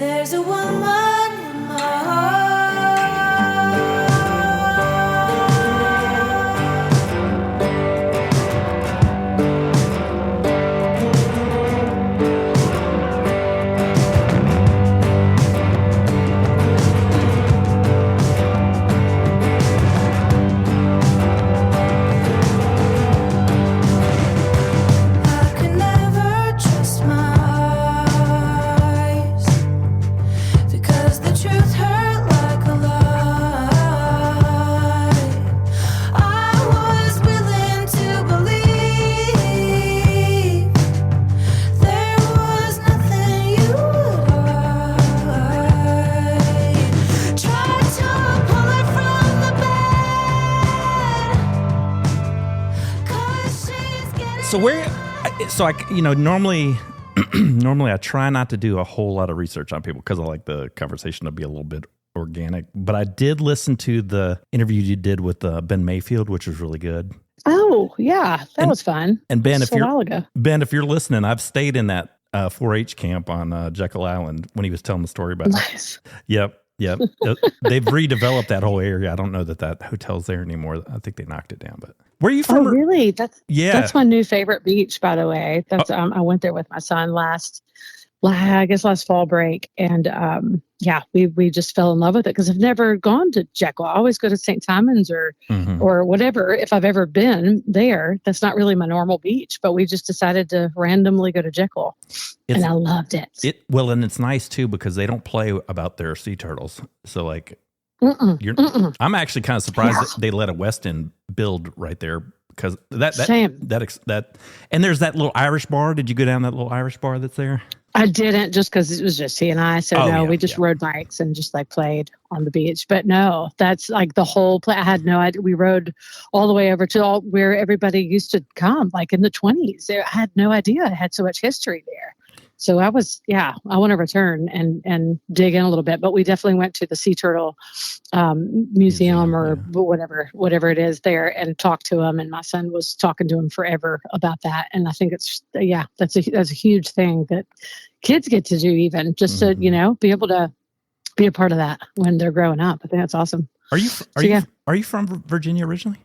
There's a woman in my heart. I could never trust my eyes because the truth hurt like a lie. I was willing to believe there was nothing you would hide. Tried to pull her from the bed 'cause she's getting Normally I try not to do a whole lot of research on people because I like the conversation to be a little bit organic. But I did listen to the interview you did with Ben Mayfield, which was really good. Oh, yeah. That was fun. And Ben, Just a while ago. if you're listening, I've stayed in that 4-H camp on Jekyll Island when he was telling the story about it. Nice. Yep. They've redeveloped that whole area. I don't know that hotel's there anymore. I think they knocked it down. But where are you from? Oh, really? That's my new favorite beach, by the way. That's I went there with my son last fall break, and we just fell in love with it because I've never gone to Jekyll. I always go to St. Simon's or whatever. If I've ever been there, that's not really my normal beach. But we just decided to randomly go to Jekyll, and I loved it. And it's nice too because they don't play about their sea turtles. So like. I'm actually kind of surprised that they let a West End build right there because that and there's that little Irish bar. Did you go down that little Irish bar that's there? I didn't, just because it was just he and I. So we just rode bikes and just like played on the beach. But no, that's like the whole play. I had no idea. We rode all the way over to where everybody used to come, like in the 1920s. I had no idea it had so much history there. So I want to return and dig in a little bit, but we definitely went to the Sea Turtle museum or whatever it is there and talked to him. And my son was talking to him forever about that. And I think that's a huge thing that kids get to do, even just to, be able to be a part of that when they're growing up. I think that's awesome. Are you from Virginia originally?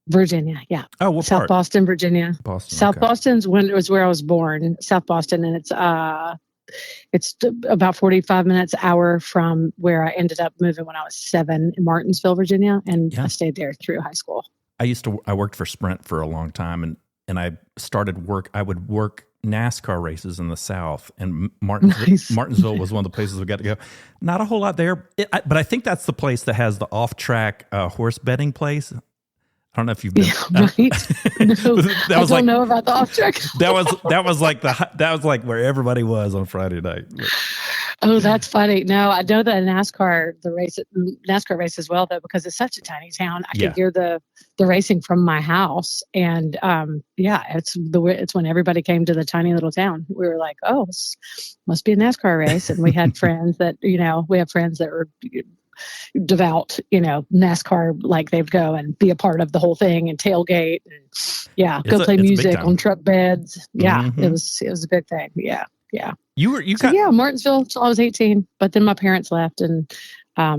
Virginia, yeah. Oh, what South part? Boston, Virginia. South Boston's when it was where I was born, South Boston, and it's about 45 minutes hour from where I ended up moving when I was 7 in Martinsville, Virginia, and I stayed there through high school. I worked for Sprint for a long time, and I started work. I would work NASCAR races in the South, and Martinsville was one of the places we got to go. Not a whole lot there, but I think that's the place that has the off-track horse betting place. I don't know if you've been. Yeah, right? No, I don't know about the off track. that was like where everybody was on Friday night. Oh, that's funny. No, I know the NASCAR race as well, though, because it's such a tiny town. I could hear the racing from my house, and it's when everybody came to the tiny little town. We were like, oh, must be a NASCAR race, and we had friends that were devout, NASCAR, like they'd go and be a part of the whole thing and tailgate and go play music on truck beds. Yeah, it was a big thing. Yeah. Martinsville till I was 18, but then my parents left, and I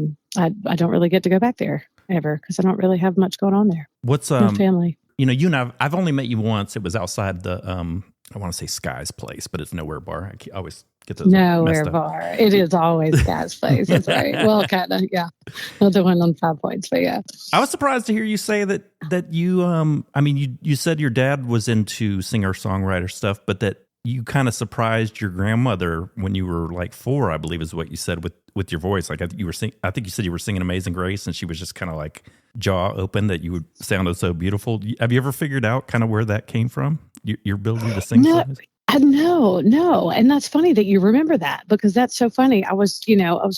don't really get to go back there ever because I don't really have much going on there. What's no family? You and I've only met you once. It was outside the I want to say Sky's place, but it's Nowhere Bar. I always get those Nowhere Bar. It is always Sky's place. That's right. Well, kind of, yeah. Not the one on 5 Points, but yeah. I was surprised to hear you say that you you said your dad was into singer-songwriter stuff, but that you kind of surprised your grandmother when you were like 4, I believe is what you said with your voice. Like I think you said you were singing Amazing Grace, and she was just kind of like jaw open that you sounded so beautiful. Have you ever figured out kind of where that came from? Your ability to sing? No. And that's funny that you remember that, because that's so funny. I was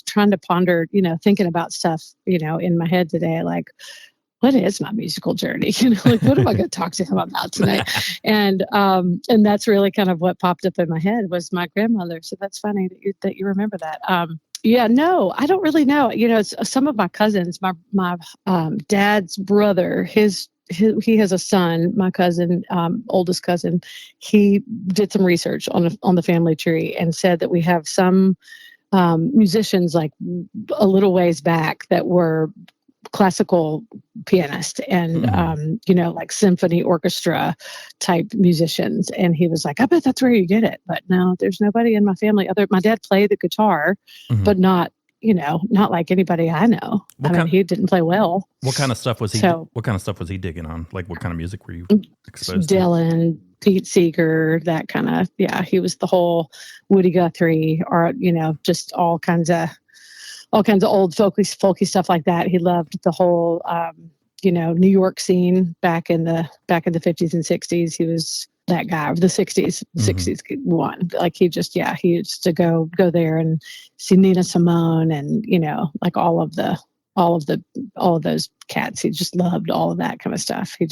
trying to ponder, thinking about stuff, in my head today, like, what is my musical journey? Like, what am I going to talk to him about tonight? And that's really kind of what popped up in my head was my grandmother. So that's funny that you remember that. No, I don't really know. Some of my cousins, my dad's brother, he has a son, my cousin, oldest cousin. He did some research on the family tree and said that we have some musicians like a little ways back that were classical pianist and like symphony orchestra type musicians, and he was like, I bet that's where you get it. But no, there's nobody in my family other. My dad played the guitar, but not like anybody I know. He didn't play well. What kind of stuff was he? What kind of stuff was he digging on? Like, what kind of music were you exposed to? Dylan, Pete Seeger, that kind of. Yeah, he was the whole Woody Guthrie, or just all kinds of old folky stuff like that. He loved the whole New York scene back in the 50s and 60s. He was that guy of the 60s one. Like he used to go there and see Nina Simone and like all of those cats. He just loved all of that kind of stuff. He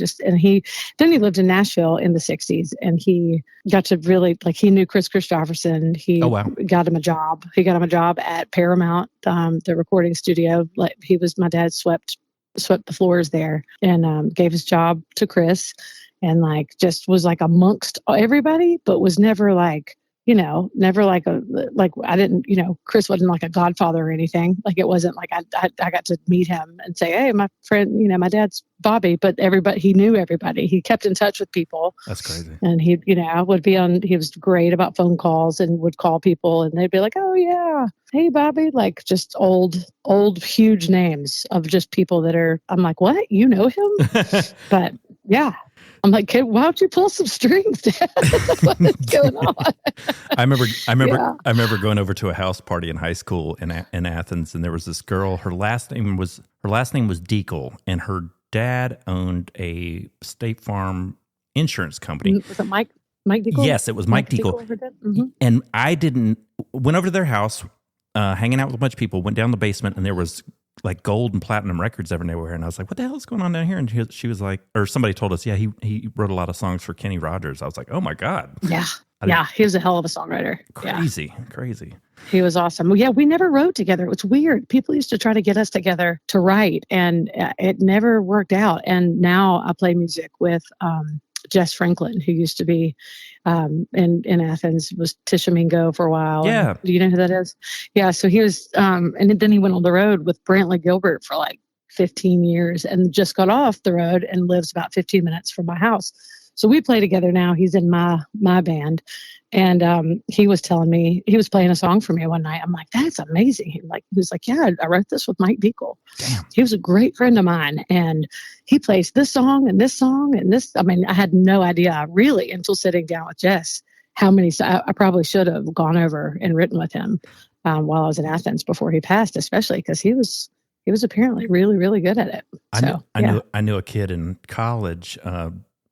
lived in Nashville in the 60s, and he got to really, like, he knew Chris Christopherson. He got him a job. He got him a job at Paramount, the recording studio. Like, my dad swept the floors there, and gave his job to Chris, and like just was like amongst everybody, but was never like, never like I didn't, Chris wasn't like a godfather or anything. Like, it wasn't like I got to meet him and say, hey, my friend, my dad's Bobby, but he knew everybody. He kept in touch with people. That's crazy. And he was great about phone calls and would call people, and they'd be like, oh yeah, hey Bobby, like just old, huge names of just people that are, I'm like, what? You know him? But yeah. I'm like, hey, why don't you pull some strings, Dad? What's going on? I remember going over to a house party in high school in Athens, and there was this girl. Her last name was Deacle, and her dad owned a State Farm insurance company. Was it Mike Deacle? Yes, it was Mike Deacle. And I went over to their house, hanging out with a bunch of people. Went down the basement, and there was like gold and platinum records everywhere. And I was like, what the hell is going on down here? And she was like, or somebody told us, yeah, he wrote a lot of songs for Kenny Rogers. I was like, oh my God. Yeah. Yeah. He was a hell of a songwriter. Crazy. He was awesome. Well, yeah, we never wrote together. It was weird. People used to try to get us together to write, and it never worked out. And now I play music with Jess Franklin, who used to be in Athens, was Tishomingo for a while. Yeah. Do you know who that is? Yeah. So he was, and then he went on the road with Brantley Gilbert for like 15 years and just got off the road and lives about 15 minutes from my house. So we play together now. He's in my band. And he was telling me, he was playing a song for me one night. I'm like, that's amazing. He was like, yeah, I wrote this with Mike Deacle. Damn. He was a great friend of mine. And he plays this song and this song and this. I mean, I had no idea really until sitting down with Jess how many. I probably should have gone over and written with him while I was in Athens before he passed, especially because he was apparently really, really good at it. I knew a kid in college,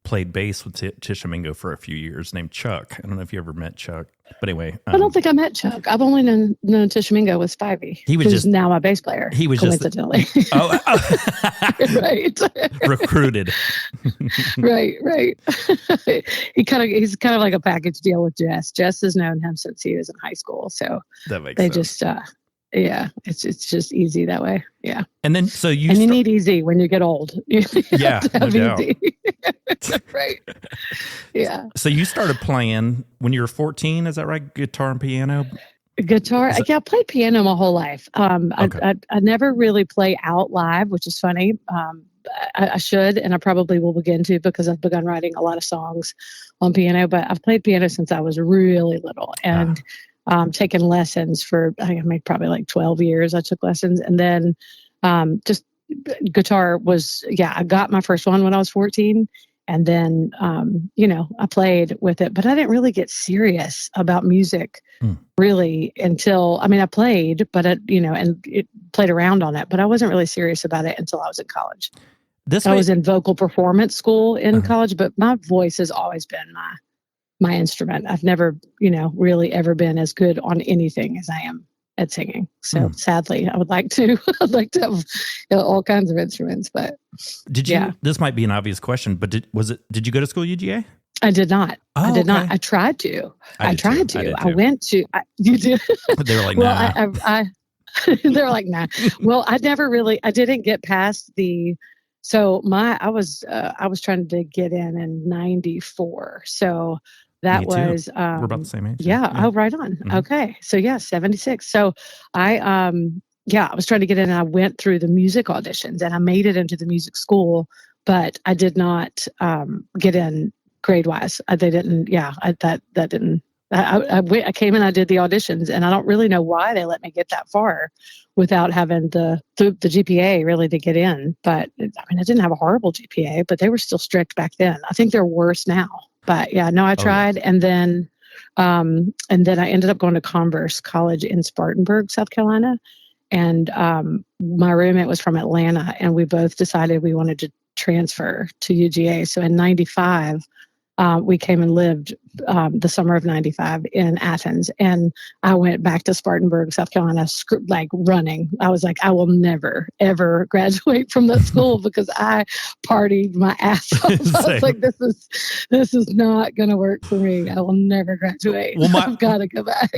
played bass with Tishomingo for a few years named Chuck. I don't know if you ever met Chuck. But anyway. I don't think I met Chuck. I've only known Tishomingo with Spivey. He was who's now my bass player. He was coincidentally. Right. Recruited. Right. He's kind of like a package deal with Jess. Jess has known him since he was in high school. So that makes they sense. Just it's just easy that way. Yeah. And then so you need easy when you get old. Yeah, no doubt. Right. Yeah. So you started playing when you were 14, is that right? Guitar and piano? Guitar. I played piano my whole life. Okay. I never really play out live, which is funny. I should, and I probably will begin to, because I've begun writing a lot of songs on piano, but I've played piano since I was really little, and taken lessons for, probably like 12 years. I took lessons, and then just guitar was, I got my first one when I was 14. And then, I played with it, but I didn't really get serious about music really until, I played, but and it played around on it, but I wasn't really serious about it until I was in college. I was in vocal performance school in college, but my voice has always been my instrument. I've never, really ever been as good on anything as I am at singing. So sadly, I'd like to have all kinds of instruments, but this might be an obvious question, but did you go to school UGA? I did not. Oh, I did okay. not. I tried to. I went to, you did. They were like, nah. Well, they were like, nah. Well, I didn't get past I was trying to get in 94. So That Me too. was We're about the same age. yeah. Oh, right on. Mhm. Okay. So yeah, 76. So I I was trying to get in and I went through the music auditions and I made it into the music school, but I did not get in grade wise. They didn't, that didn't, I came in, I did the auditions, and I don't really know why they let me get that far without having the GPA really to get in. But I mean, I didn't have a horrible GPA, but they were still strict back then. I think they're worse now. But yeah, no, I tried, and then I ended up going to Converse College in Spartanburg, South Carolina, and my roommate was from Atlanta, and we both decided we wanted to transfer to UGA. So in '95. We came and lived the summer of '95 in Athens, and I went back to Spartanburg, South Carolina, like running. I was like, I will never, ever graduate from that school because I partied my ass off. I was like, this is not going to work for me. I will never graduate. Well, I've got to go back.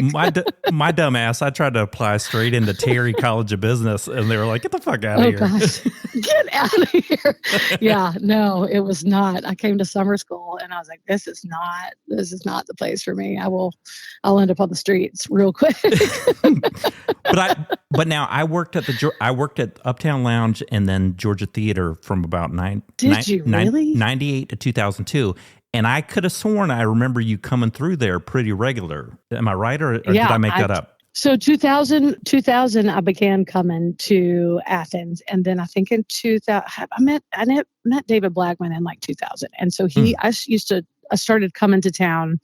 my dumb ass, I tried to apply straight into Terry College of Business, and they were like, get the fuck out of here. Gosh. Get out of here. Yeah, no, it was not. I came to summer school, and I was like, this is not the place for me. I'll end up on the streets real quick. but now I worked at Uptown Lounge and then Georgia Theater from about 98 to 2002. And I could have sworn I remember you coming through there pretty regular. Am I right? Or did I make that up? So 2000, I began coming to Athens, and then I think in 2000, I met David Blackman in like 2000, and so I started coming to town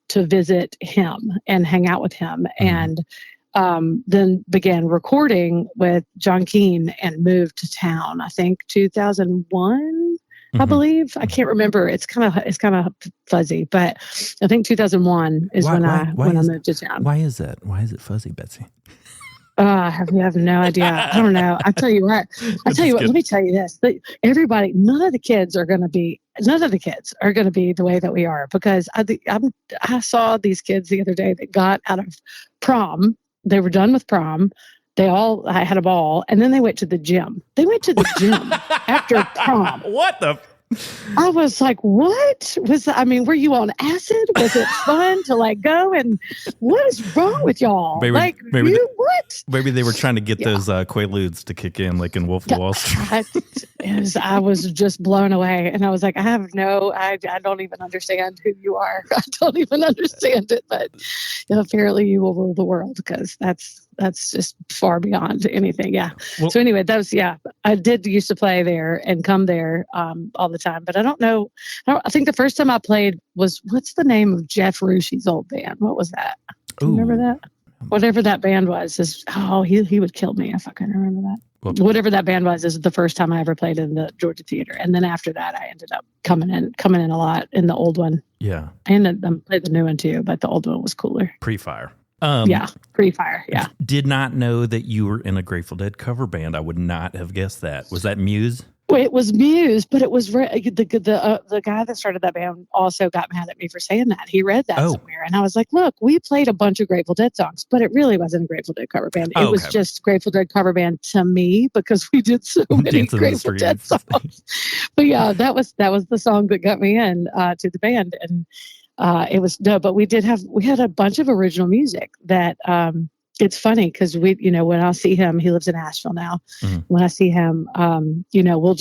to visit him and hang out with him, and then began recording with John Keane and moved to town. I think 2001. I believe. I can't remember. It's kind of fuzzy, but I think 2001 is when I moved to town. Why is that? Why is it fuzzy, Betsy? I have no idea. I don't know. I tell you what. Let me tell you this. None of the kids are going to be the way that we are, because I saw these kids the other day that got out of prom. They were done with prom. I had a ball, and then they went to the gym. After prom. What the? I was like, what? Were you on acid? Was it fun to go? And what is wrong with y'all? Maybe what? Maybe they were trying to get those Quaaludes to kick in, like in Wolf of Wall Street. I was just blown away. And I was like, I don't even understand who you are. I don't even understand it. But apparently you will rule the world, because that's just far beyond anything. Yeah. Well, so anyway, I did used to play there and come there all the time, but I don't know. I think the first time I played was, what's the name of Jeff Rushi's old band? What was that? Do you remember that? Whatever that band was, he would kill me if I couldn't remember that. Well, whatever that band was is the first time I ever played in the Georgia Theater, and then after that, I ended up coming in a lot in the old one. Yeah, and I played the new one too, but the old one was cooler. Pre-fire. Pre-fire. Yeah. Did not know that you were in a Grateful Dead cover band. I would not have guessed that. Was that Muse? Well, it was Muse, but it was the guy that started that band also got mad at me for saying that. He read that somewhere, and I was like, "Look, we played a bunch of Grateful Dead songs, but it really wasn't a Grateful Dead cover band. It was just Grateful Dead cover band to me, because we did so many Grateful Dead songs." But yeah, that was the song that got me in to the band, and but we had a bunch of original music that. It's funny because when I see him, he lives in Asheville now. Mm-hmm. When I see him, we'll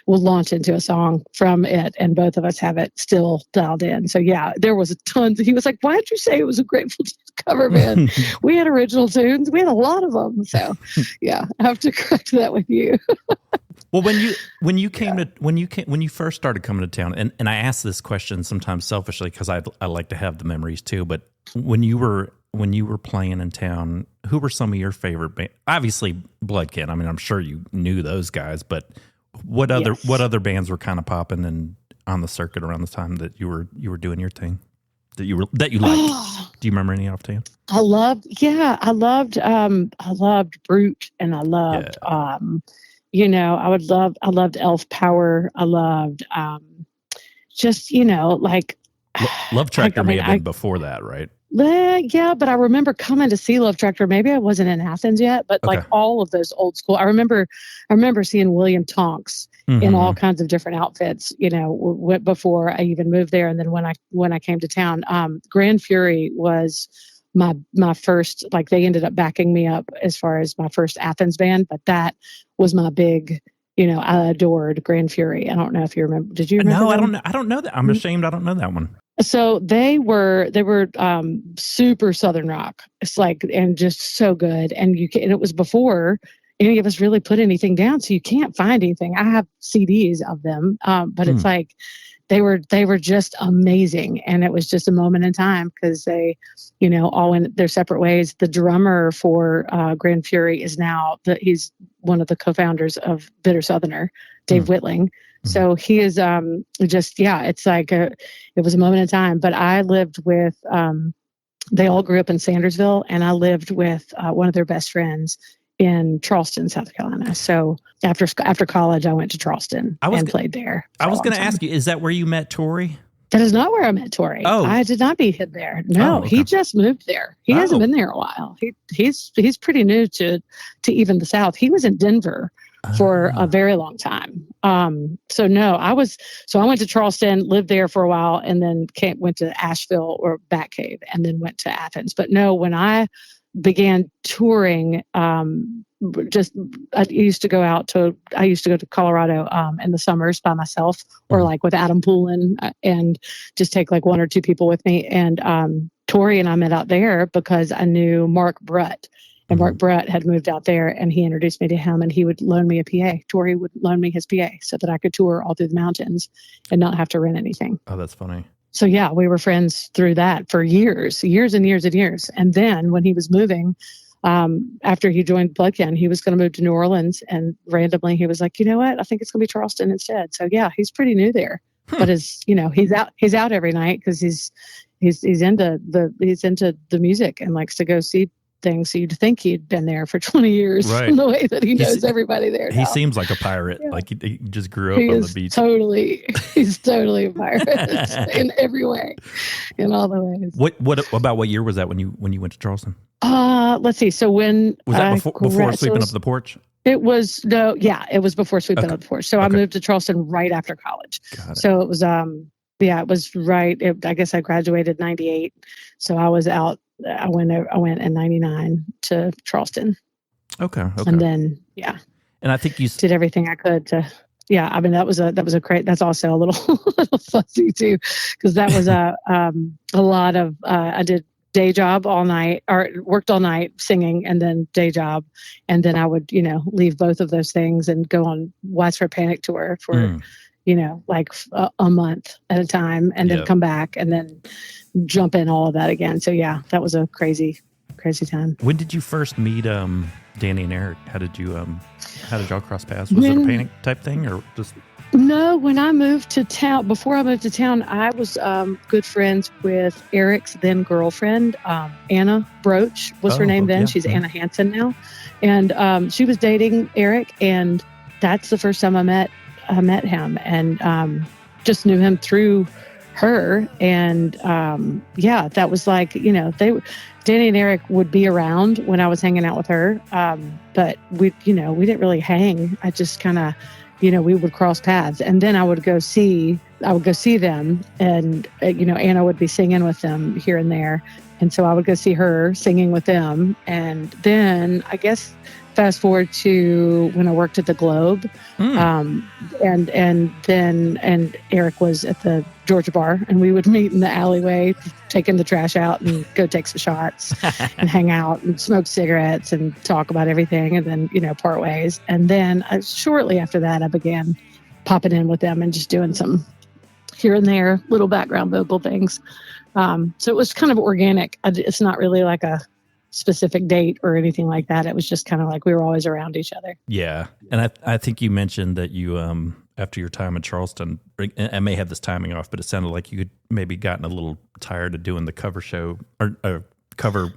launch into a song from it, and both of us have it still dialed in. So yeah, there was tons. He was like, "Why did you say it was a Grateful Dead cover band? We had original tunes. We had a lot of them." So yeah, I have to correct that with you. Well, when you first started coming to town, and I ask this question sometimes selfishly because I like to have the memories too, but when you were playing in town, who were some of your favorite bands? Obviously, Bloodkin. I mean, I'm sure you knew those guys, but what other bands were kind of popping and on the circuit around the time that you were doing your thing that you liked? Do you remember any offhand? I loved Brute, and I loved I loved Elf Power. I loved Love Tractor may have been before that, right? Yeah, but I remember coming to see Love Tractor. Maybe I wasn't in Athens yet, but all of those old school. I remember seeing William Tonks in all kinds of different outfits, before I even moved there. And then when I came to town, Grand Fury was my first, like, they ended up backing me up as far as my first Athens band, but that was my big, I adored Grand Fury. I don't know if you remember. Did you remember? No, I don't know that. I'm ashamed I don't know that one. So they were super Southern rock. It's like, and just so good. And it was before any of us really put anything down, so you can't find anything. I have CDs of them, but it's like they were just amazing, and it was just a moment in time because they, all went their separate ways. The drummer for Grand Fury is now he's one of the co-founders of Bitter Southerner, Dave Whitling. So he is it's like it was a moment in time. But I lived with, they all grew up in Sandersville, and I lived with one of their best friends in Charleston, South Carolina. So after college, I went to Charleston and played there. I was going to ask you, is that where you met Tori? That is not where I met Tori. Oh, I did not meet him there. No, okay. He just moved there. He hasn't been there a while. He's pretty new to even the South. He was in Denver for a very long time. I went to Charleston, lived there for a while, and then went to Asheville or Batcave, and then went to Athens. But no, when I began touring, I used to go to Colorado in the summers by myself, or like with Adam Poulin, and just take like one or two people with me. And Tori and I met out there because I knew Mark Brutt. And Mark Brutt had moved out there, and he introduced me to him, and he would loan me a PA. Tori would loan me his PA so that I could tour all through the mountains and not have to rent anything. Oh, that's funny. So yeah, we were friends through that for years and years and years. And then when he was moving, after he joined Bloodkin, he was going to move to New Orleans, and randomly he was like, you know what? I think it's going to be Charleston instead. So yeah, he's pretty new there, but he's out every night because he's into the music and likes to go see things. So you'd think he'd been there for 20 years, right? From the way that he knows everybody there now. He seems like a pirate. Yeah. Like he just grew up on the beach. He's totally a pirate in every way, in all the ways. What year was that when you went to Charleston? Let's see. So when was that before sweeping up the porch? It was it was before sweeping up the porch. So I moved to Charleston right after college. So it was it was right. I guess I graduated 98. So I was out. I went in 99 to Charleston. Okay. And then, and I think you did everything I could to, I mean, that was a great, that's also a little fuzzy too, because that was a lot of, I did day job all night, or worked all night singing, and then day job. And then I would, leave both of those things and go on Widespread Panic tour for, like a month at a time, and then come back and then jump in all of that again. So yeah, that was a crazy time. When did you first meet Danny and Eric? How did y'all cross paths? Was it a Panic type thing, or just? No, when I moved to town, before I moved to town, I was good friends with Eric's then girlfriend, Anna Broach was her name then. Yeah. She's Anna Hansen now. And she was dating Eric, and that's the first time I met him, and just knew him through her. And that was like, Danny and Eric would be around when I was hanging out with her, but we didn't really hang. I just kind of, we would cross paths, and then I would go see them, and Anna would be singing with them here and there, and so I would go see her singing with them. And then I guess fast forward to when I worked at the Globe, and Eric was at the Georgia Bar, and we would meet in the alleyway, taking the trash out, and go take some shots and hang out and smoke cigarettes and talk about everything, and then part ways. And then shortly after that, I began popping in with them and just doing some here and there little background vocal things. So it was kind of organic. It's not really like a specific date or anything like that. It was just kind of like we were always around each other. Yeah. And I think you mentioned that you, after your time in Charleston, I may have this timing off, but it sounded like you had maybe gotten a little tired of doing the cover show or cover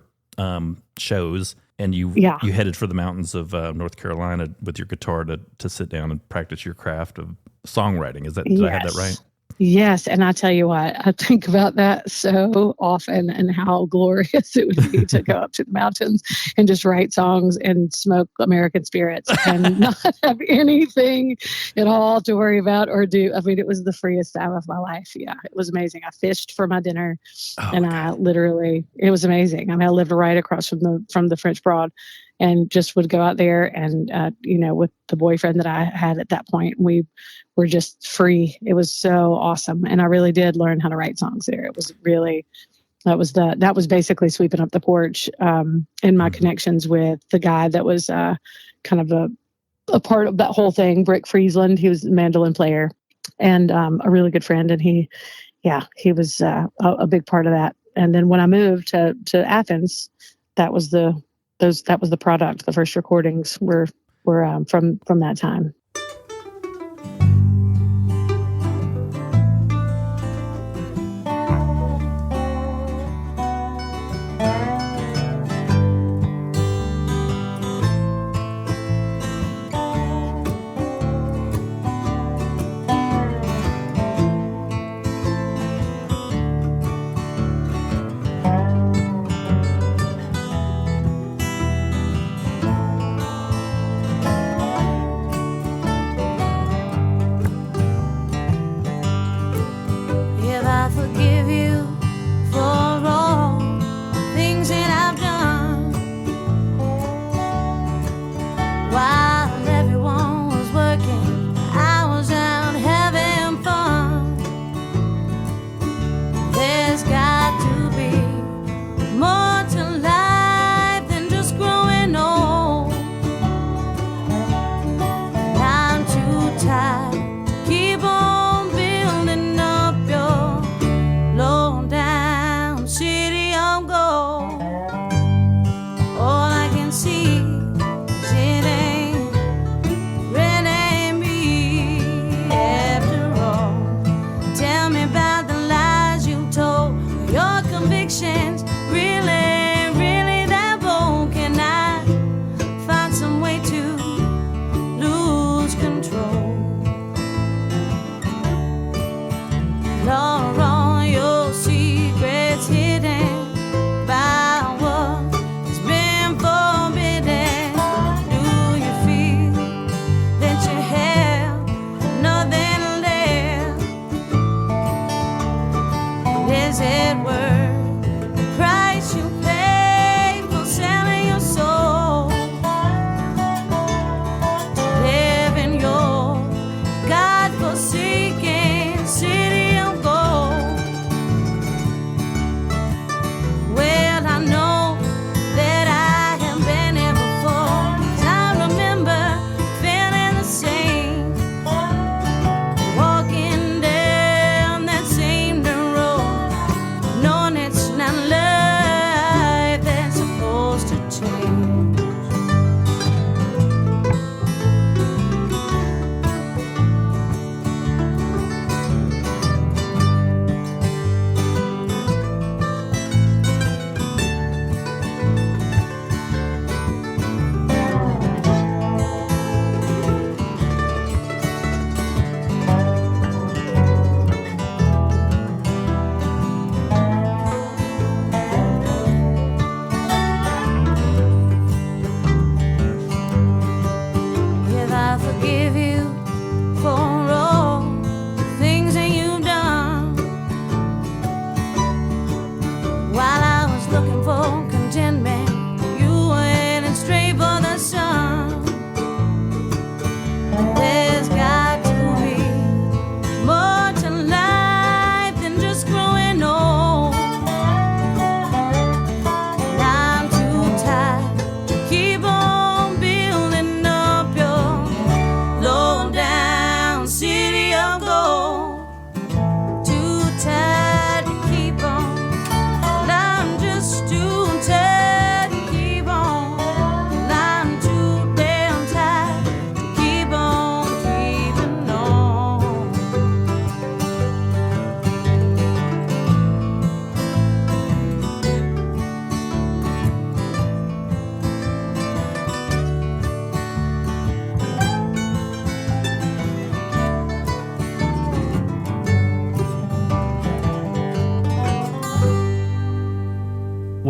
shows, and you headed for the mountains of North Carolina with your guitar to sit down and practice your craft of songwriting. Did I have that right? Yes, and I tell you what, I think about that so often and how glorious it would be to go up to the mountains and just write songs and smoke American spirits and not have anything at all to worry about or do. I mean, it was the freest time of my life. Yeah, it was amazing. I fished for my dinner, and I literally, it was amazing. I mean, I lived right across from the French Broad, and just would go out there and, with the boyfriend that I had at that point, we were just free. It was so awesome. And I really did learn how to write songs there. It was really, that was basically sweeping up the porch, in my connections with the guy that was, kind of a part of that whole thing, Brick Friesland. He was a mandolin player and, a really good friend. And he was, a big part of that. And then when I moved to Athens, that was the product. The first recordings were from that time.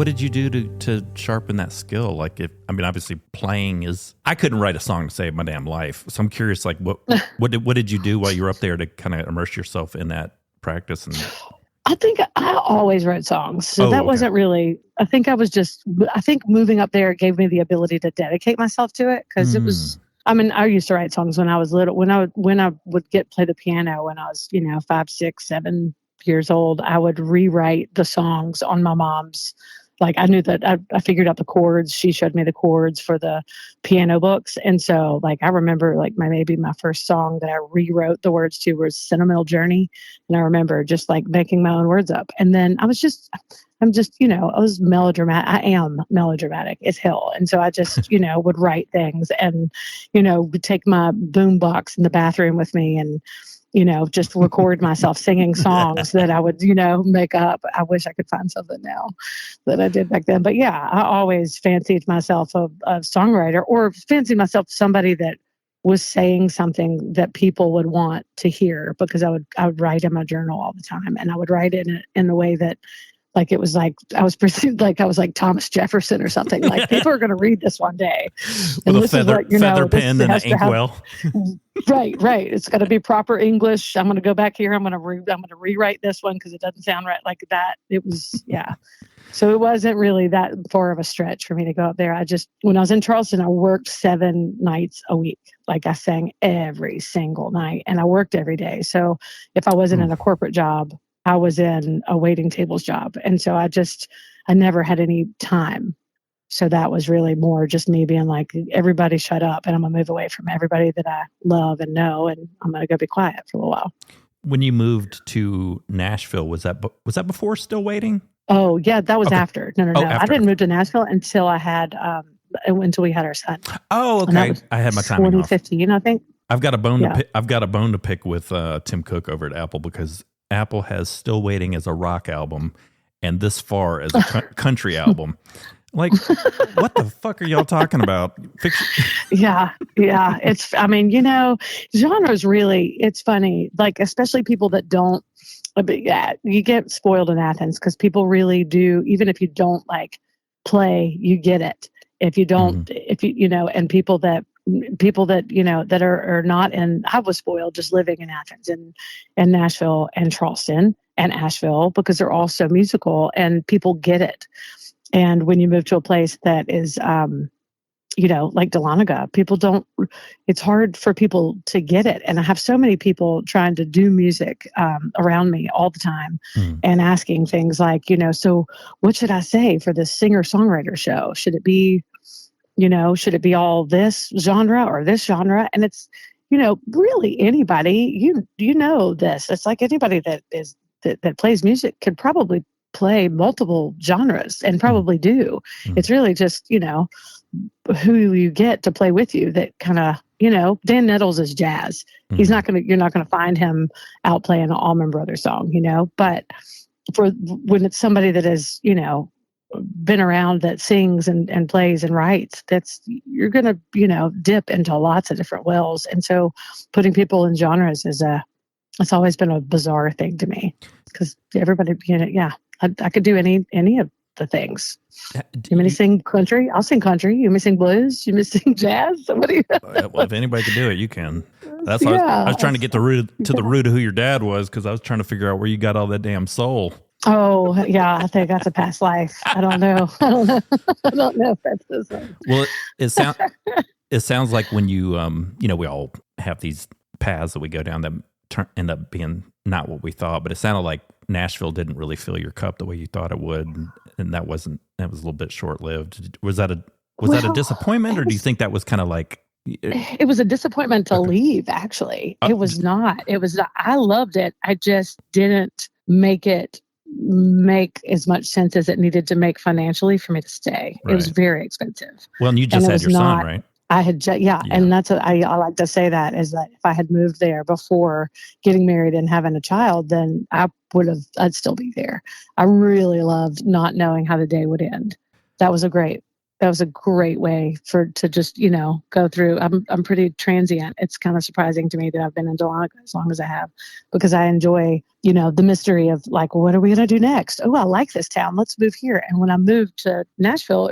did you do to sharpen that skill? Like, obviously playing is. I couldn't write a song to save my damn life, so I'm curious. Like, what did you do while you were up there to kind of immerse yourself in that practice? And I think I always wrote songs, so that wasn't really. I think moving up there gave me the ability to dedicate myself to it because it was. I used to write songs when I was little. When I would play the piano when I was 5, 6, 7 years old, I would rewrite the songs on my mom's. Like I knew that I figured out the chords. She showed me the chords for the piano books. And so like, I remember like maybe my first song that I rewrote the words to was Sentimental Journey. And I remember just like making my own words up. And then I was melodramatic. I am melodramatic as hell. And so I just, would write things and, would take my boom box in the bathroom with me and, just record myself singing songs that I would, make up. I wish I could find something now that I did back then. But yeah, I always fancied myself a songwriter or fancied myself somebody that was saying something that people would want to hear because I would write in my journal all the time. And I would write it in a way that like it was like I was perceived like I was like Thomas Jefferson or something. Like people are going to read this one day. And with a feather pen and an inkwell. Right. It's got to be proper English. I'm going to go back here. I'm going to rewrite this one because it doesn't sound right like that. It was So it wasn't really that far of a stretch for me to go up there. When I was in Charleston, I worked 7 nights a week. Like I sang every single night and I worked every day. So if I wasn't in a corporate job, I was in a waiting tables job. And so I never had any time. So that was really more just me being like, everybody shut up and I'm going to move away from everybody that I love and know. And I'm going to go be quiet for a little while. When you moved to Nashville, was that before Still Waiting? Oh yeah, that was after. No. After. I didn't move to Nashville until until we had our son. Oh, okay. I had my timing 2015, I think. I've got a bone to pick with Tim Cook over at Apple because Apple has Still Waiting as a rock album and This Far as a country album. Like, what the fuck are y'all talking about? Yeah. It's, genres really, it's funny. Like, especially people that don't, you get spoiled in Athens because people really do, even if you don't like play, you get it. If you don't, and people that that are not in. I was spoiled just living in Athens and Nashville and Charleston and Asheville because they're all so musical and people get it. And when you move to a place that is, like Dahlonega, people don't. It's hard for people to get it. And I have so many people trying to do music around me all the time and asking things like, so what should I say for this singer-songwriter show? Should it be all this genre or this genre? And it's, really anybody, this. It's like anybody that plays music could probably play multiple genres and probably do. It's really just, who you get to play with you that kind of, Dan Nettles is jazz. You're not going to find him out playing an Allman Brothers song, but when it's somebody that is, been around that sings and plays and writes, you're going to, dip into lots of different wells. And so putting people in genres it's always been a bizarre thing to me because everybody, I could do any of the things. You want me to sing country? I'll sing country. You want me to sing blues? You want me to sing jazz? Somebody. Well, if anybody can do it, you can. That's why I was trying to get the root of who your dad was because I was trying to figure out where you got all that damn soul. Oh yeah, I think that's a past life. I don't know. I don't know if that's this one. Well, it sounds like when you we all have these paths that we go down that end up being not what we thought, but it sounded like Nashville didn't really fill your cup the way you thought it would, and that was a little bit short lived. Was that a disappointment, or do you think that was kind of like? It was a disappointment to leave. Actually, it was not. It was. I loved it. I just didn't make as much sense as it needed to make financially for me to stay. Right. It was very expensive. Well, and you just had your son, right? I had, and that's what I like to say that is that if I had moved there before getting married and having a child, then I'd still be there. I really loved not knowing how the day would end. That was a great that was a great way to just, go through. I'm pretty transient. It's kind of surprising to me that I've been in Dahlonega as long as I have, because I enjoy, the mystery of like, what are we going to do next? Oh, I like this town. Let's move here. And when I moved to Nashville,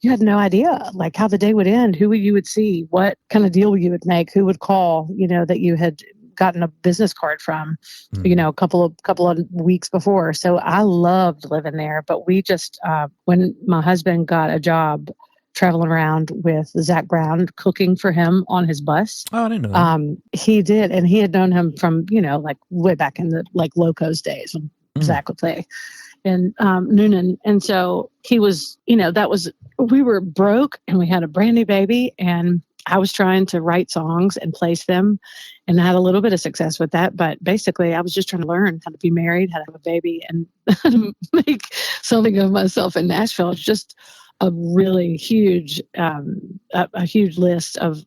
you had no idea like how the day would end, who you would see, what kind of deal you would make, who would call, that you had gotten a business card from, a couple of weeks before. So I loved living there. But we just, when my husband got a job traveling around with Zach Brown, cooking for him on his bus. Oh, I didn't know that. He did. And he had known him from, like way back in the like Locos days when Zach would play in Noonan. And so he was, we were broke and we had a brand new baby, and I was trying to write songs and place them, and I had a little bit of success with that. But basically, I was just trying to learn how to be married, how to have a baby, and how to make something of myself in Nashville. It's just a really huge, a huge list of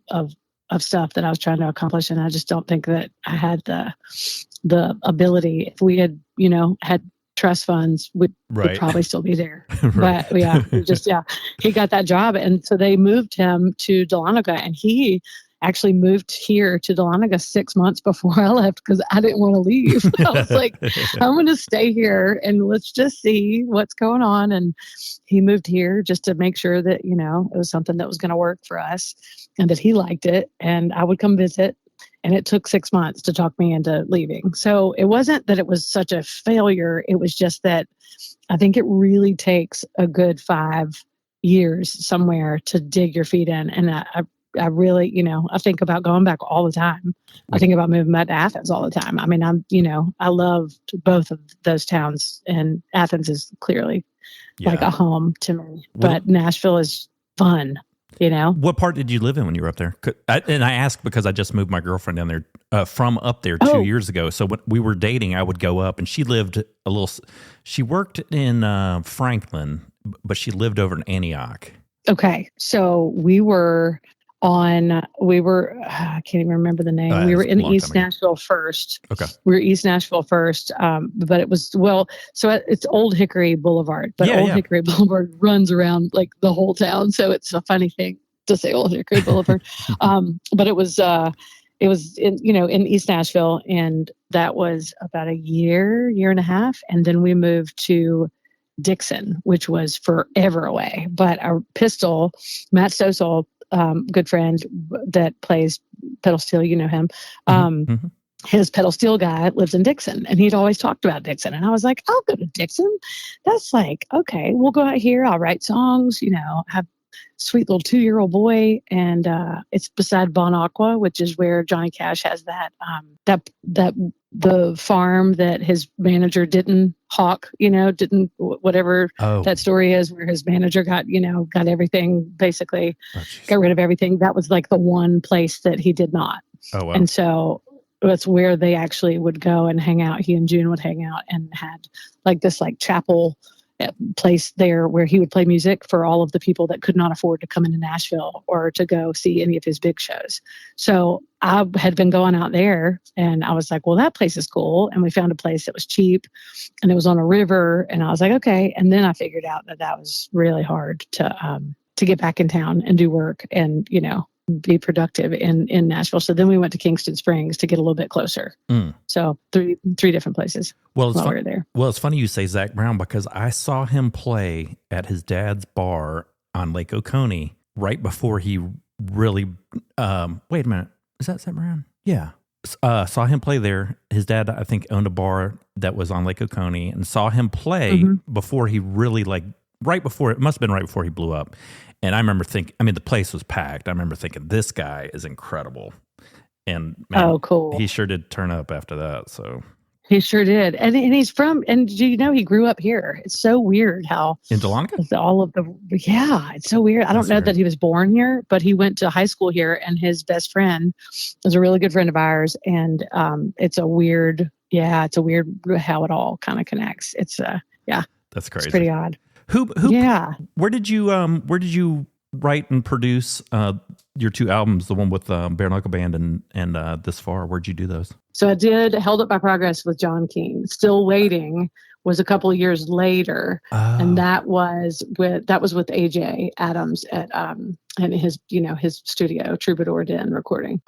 stuff that I was trying to accomplish, and I just don't think that I had the ability. If we had, had trust funds, would probably still be there. Right. But he got that job. And so they moved him to Dahlonega, and he actually moved here to Dahlonega 6 months before I left because I didn't want to leave. I was like, I'm going to stay here and let's just see what's going on. And he moved here just to make sure that, it was something that was going to work for us and that he liked it. And I would come visit. And it took 6 months to talk me into leaving. So it wasn't that it was such a failure. It was just that I think it really takes a good 5 years somewhere to dig your feet in. And I really, I think about going back all the time. I think about moving back to Athens all the time. I mean, I loved both of those towns, and Athens is clearly like a home to me. But Nashville is fun. What part did you live in when you were up there? And I ask because I just moved my girlfriend down there from up there 2 years ago. So when we were dating, I would go up, and she lived she worked in Franklin, but she lived over in Antioch. Okay. So I can't even remember the name. We were in East Nashville first. Okay. We were East Nashville first. But it was, so it's Old Hickory Boulevard, but Hickory Boulevard runs around like the whole town. So it's a funny thing to say Old Hickory Boulevard. But it was in East Nashville, and that was about a year and a half. And then we moved to Dixon, which was forever away. But our pistol, Matt Stosel, good friend that plays pedal steel, him. His pedal steel guy lives in Dixon, and he'd always talked about Dixon. And I was like, I'll go to Dixon. That's like, okay, we'll go out here. I'll write songs, have sweet little 2-year-old boy. And it's beside Bon Aqua, which is where Johnny Cash has that the farm that his manager didn't hawk, whatever that story is, where his manager got everything, basically got rid of everything. That was like the one place that he did not. Oh, wow. And so that's where they actually would go and hang out. He and June would hang out and had like this like chapel place there where he would play music for all of the people that could not afford to come into Nashville or to go see any of his big shows. So I had been going out there, and I was like, well, that place is cool. And we found a place that was cheap, and it was on a river. And I was like, okay. And then I figured out that was really hard to get back in town and do work and, be productive in Nashville. So then we went to Kingston Springs to get a little bit closer. So three different places while we were there. Well, it's funny you say Zach Brown, because I saw him play at his dad's bar on Lake Oconee right before he really, wait a minute. Is that Zach Brown? Yeah. Saw him play there. His dad, I think, owned a bar that was on Lake Oconee, and saw him play before he really it must have been right before he blew up. And I remember thinking, the place was packed. I remember thinking, this guy is incredible. And man, cool. He sure did turn up after that. So he sure did. And he's and do you know he grew up here? It's so weird how in Dahlonega? It's so weird. I don't know that he was born here, but he went to high school here, and his best friend was a really good friend of ours. And it's a weird how it all kind of connects. It's that's crazy. It's pretty odd. Who? Where did you write and produce your two albums, the one with Bare Knuckle Band and This Far. Where'd you do those? So I did Held Up by Progress with John King. Still Waiting was a couple of years later, and that was with AJ Adams at and his studio, Troubadour Den recording.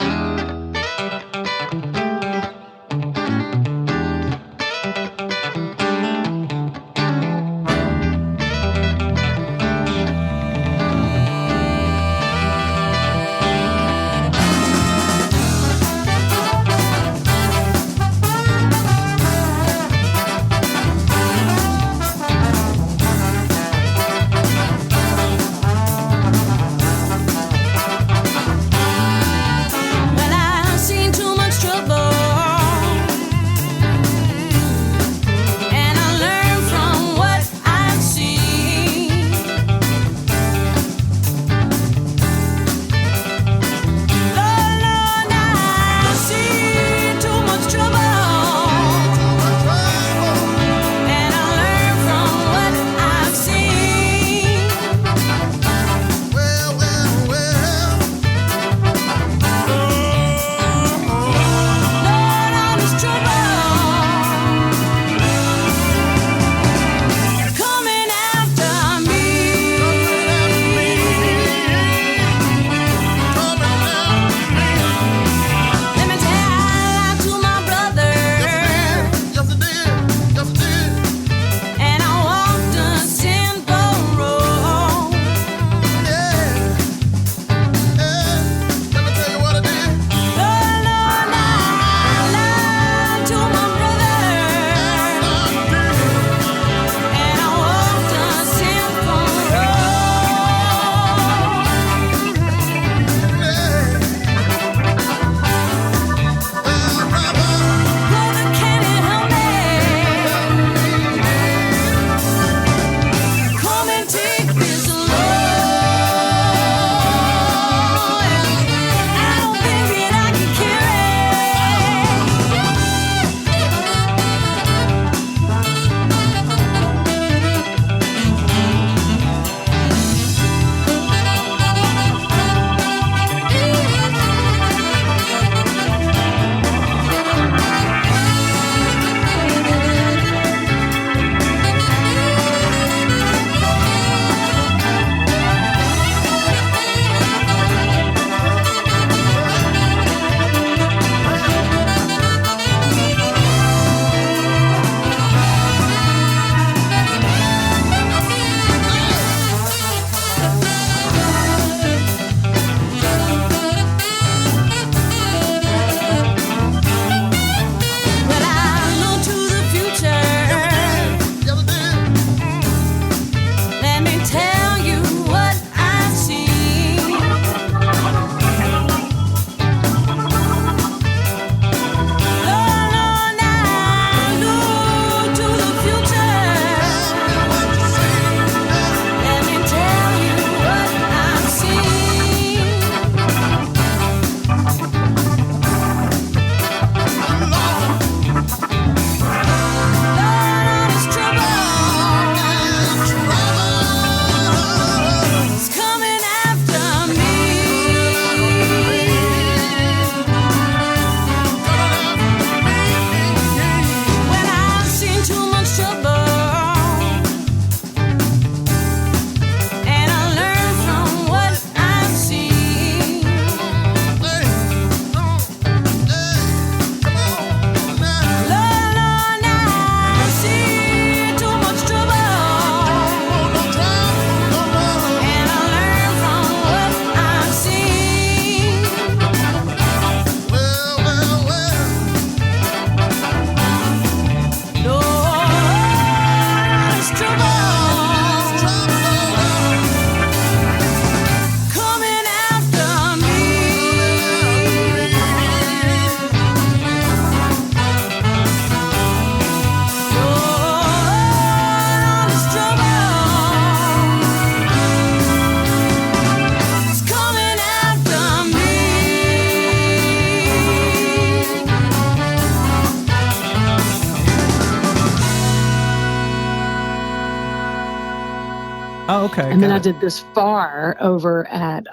Oh, okay. And then I did This Far over at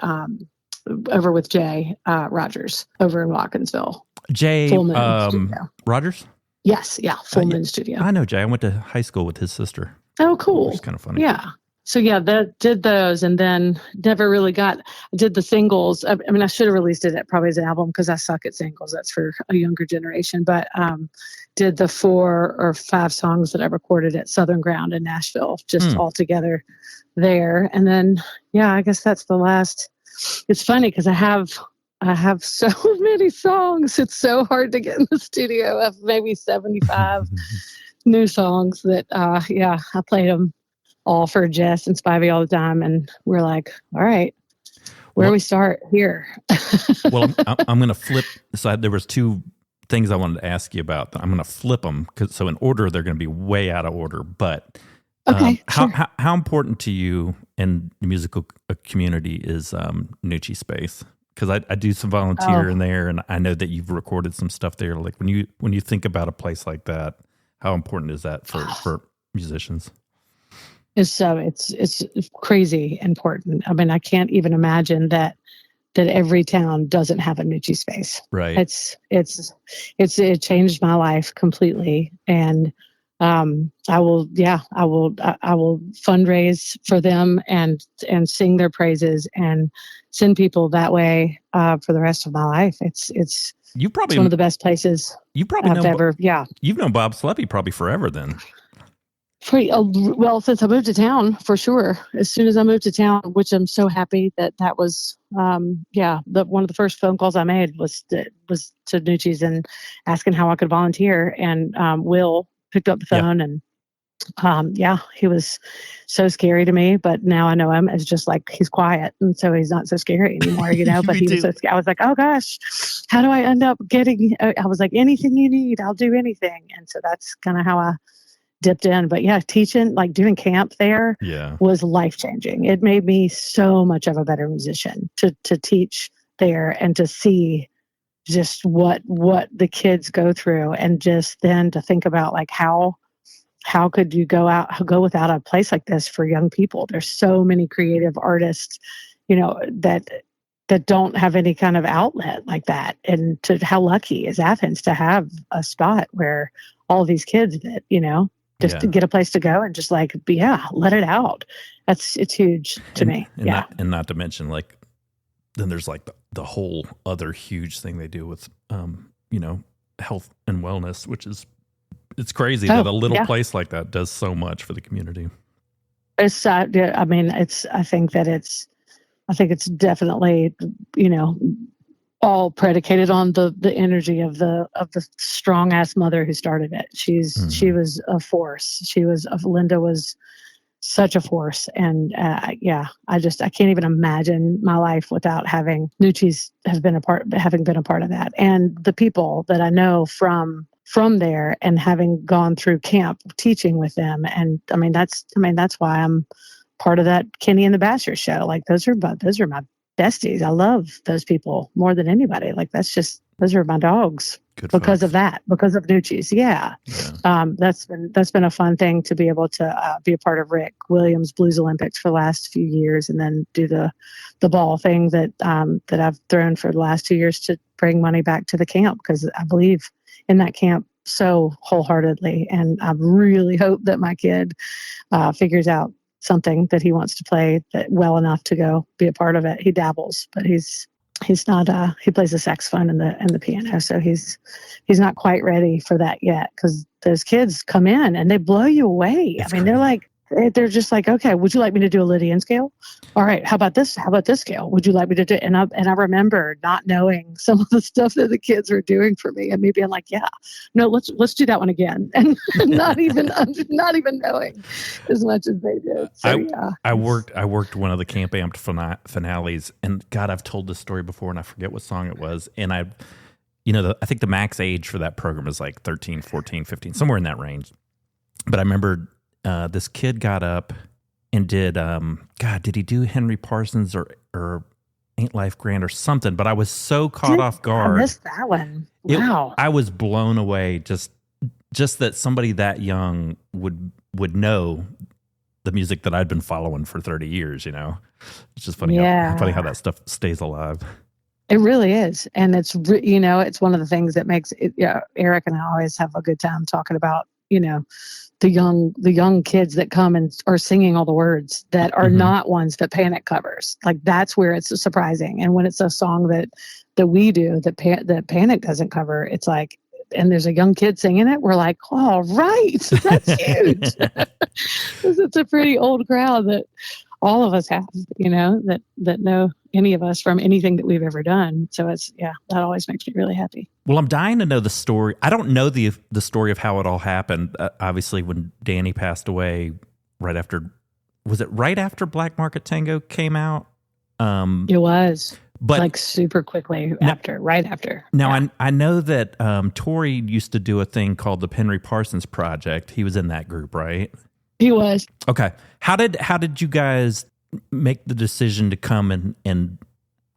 over with Jay Rogers over in Watkinsville. Jay Full Moon Studio. Rogers? Yes, yeah, Full Moon Studio. I know Jay. I went to high school with his sister. Oh, cool. It's kind of funny. Yeah. So yeah, that did those, and then never really did the singles. I mean, I should have released it probably as an album because I suck at singles. That's for a younger generation. But did the 4 or 5 songs that I recorded at Southern Ground in Nashville, just all together there. And then I guess that's the last. It's funny because I have so many songs. It's so hard to get in the studio. I have maybe 75 new songs that I played them all for Jess and Spivey all the time, and we're like, all right, where do we start here? Well, I'm going to flip. So there was 2 things I wanted to ask you about. I'm going to flip them so in order they're going to be way out of order. But okay, sure. how important to you in the musical community is Nucci Space? Because I do some volunteer in there, and I know that you've recorded some stuff there. Like when you think about a place like that, how important is that for musicians? It's crazy important. I mean, I can't even imagine that every town doesn't have a Nucci Space. Right. It changed my life completely, and I will fundraise for them and sing their praises and send people that way for the rest of my life. It's one of the best places you probably I've ever. Yeah, you've known Bob Sleppy probably forever then. Well, since I moved to town, for sure. As soon as I moved to town, which I'm so happy that was, one of the first phone calls I made was to Nucci's and asking how I could volunteer. And Will picked up the phone and, he was so scary to me, but now I know him as just like, he's quiet. And so he's not so scary anymore, but he was so scary. I was like, oh gosh, how do I end up getting, I was like, anything you need, I'll do anything. And so that's kind of how I dipped in. But teaching, like doing camp there was life-changing. It made me so much of a better musician to teach there and to see just what the kids go through, and just then to think about like how could you go without a place like this for young people. There's so many creative artists, that don't have any kind of outlet like that. And how lucky is Athens to have a spot where all these kids that, just to get a place to go and just like, let it out. It's huge to me. And not to mention like, then there's like the whole other huge thing they do with, health and wellness, which is, it's crazy that a little place like that does so much for the community. I think it's definitely, all predicated on the energy of the strong ass mother who started it. She was a force. Linda was such a force. And I can't even imagine my life without having Nucci's having been a part of that. And the people that I know from there and having gone through camp teaching with them. And that's why I'm part of that Kenny and the Basher show. Like those are my besties. I love those people more than anybody. Like those are my dogs. Good because folks. Of that, because of Nucci's. Yeah. That's been a fun thing to be able to be a part of Rick Williams Blues Olympics for the last few years, and then do the ball thing that I've thrown for the last 2 years to bring money back to the camp, because I believe in that camp so wholeheartedly. And I really hope that my kid figures out something that he wants to play that well enough to go be a part of it. He dabbles, but he's not, he plays the saxophone and the piano. So he's not quite ready for that yet, because those kids come in and they blow you away. It's They're just like, okay, would you like me to do a Lydian scale? All right. How about this? How about this scale? Would you like me to do? And I remember not knowing some of the stuff that the kids were doing for me, and me being like, yeah, no, let's do that one again. And not even knowing as much as they did. So, I worked one of the Camp Amped finales, and God, I've told this story before and I forget what song it was. And I think the max age for that program is like 13, 14, 15, somewhere in that range. But I remember this kid got up and did, did he do Henry Parsons or Ain't Life Grand or something? But I was so caught off guard. I missed that one. Wow. I was blown away just that somebody that young would know the music that I'd been following for 30 years, It's just funny, funny how that stuff stays alive. It really is. And it's, it's one of the things that makes it, Eric and I always have a good time talking about, the young kids that come and are singing all the words that are not ones that Panic covers. Like that's where it's surprising. And when it's a song that we do that Panic doesn't cover, it's like, and there's a young kid singing it, we're like, oh, right, that's huge. Because it's a pretty old crowd that all of us have, that know any of us from anything that we've ever done. So that always makes me really happy. Well, I'm dying to know the story. I don't know the story of how it all happened. Obviously, when Danny passed away was it right after Black Market Tango came out? It was. But like super quickly right after. Now, I know that Tori used to do a thing called the Henry Parsons Project. He was in that group, right? He was. Okay. How did you guys make the decision to come and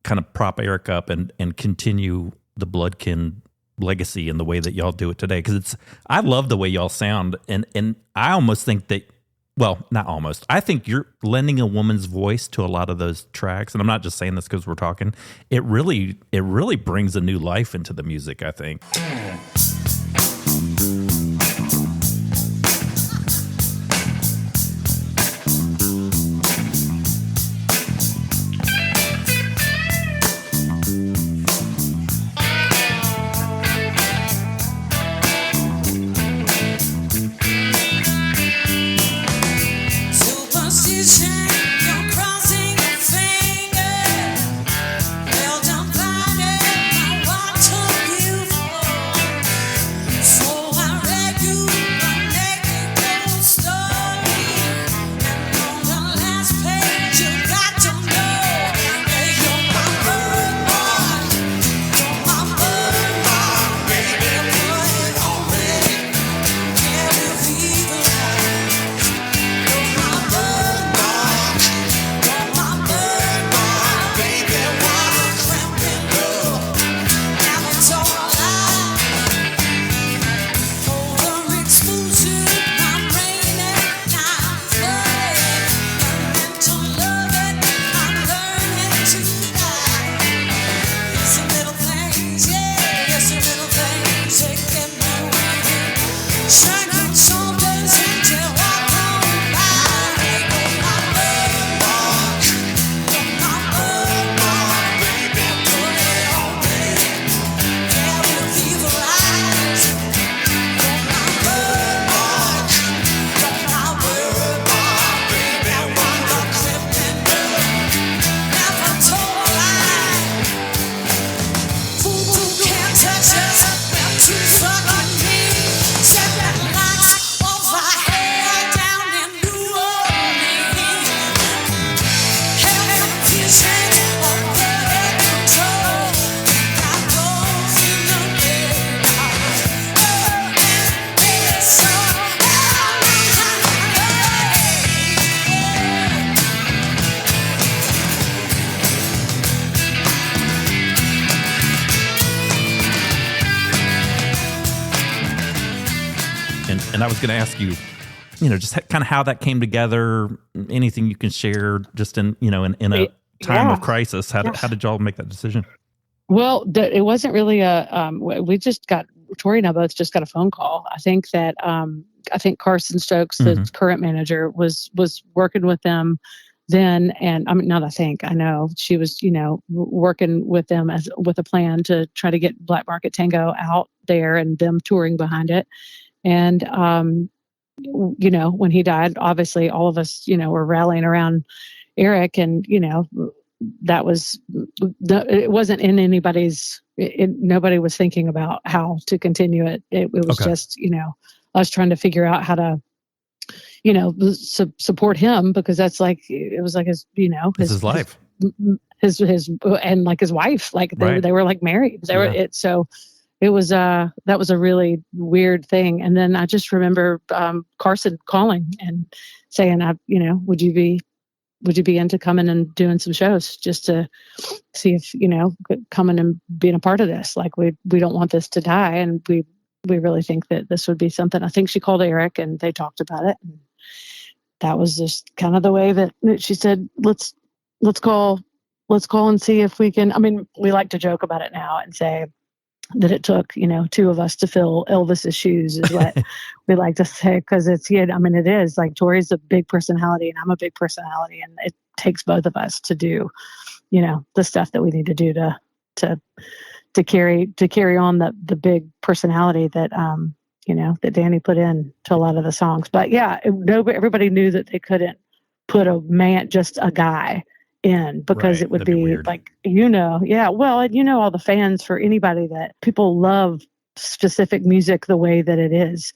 kind of prop Eric up and continue the Bloodkin legacy in the way that y'all do it today? Because I love the way y'all sound, and I almost think that, well, not almost, I think you're lending a woman's voice to a lot of those tracks, and I'm not just saying this because we're talking. It really brings a new life into the music, I think. And I was going to ask you, just kind of how that came together. Anything you can share, just in a time of crisis. How did y'all make that decision? Well, it wasn't really Tori and I both just got a phone call. I think Carson Stokes, the current manager, was working with them then. And I know she was, working with them with a plan to try to get Black Market Tango out there and them touring behind it. And, when he died, obviously all of us, were rallying around Eric, and, that was, it wasn't in anybody's, nobody was thinking about how to continue it. It was just, us trying to figure out how to, support him, because that's it was like his, his life, his and like his wife, like they were like married. So it was, that was a really weird thing. And then I just remember, Carson calling and saying, would you be into coming and doing some shows just to see if, coming and being a part of this? Like, we don't want this to die. And we really think that this would be something. I think she called Eric and they talked about it. And that was just kind of the way that she said, let's call and see if we can. I mean, we like to joke about it now and say that it took, two of us to fill Elvis's shoes is what we like to say. Cause it is like Tori's a big personality and I'm a big personality, and it takes both of us to do, the stuff that we need to do to carry on the big personality that, that Danny put in to a lot of the songs. But yeah, everybody knew that they couldn't put just a guy in, because it would be like, well, and all the fans, for anybody that people love specific music the way that it is,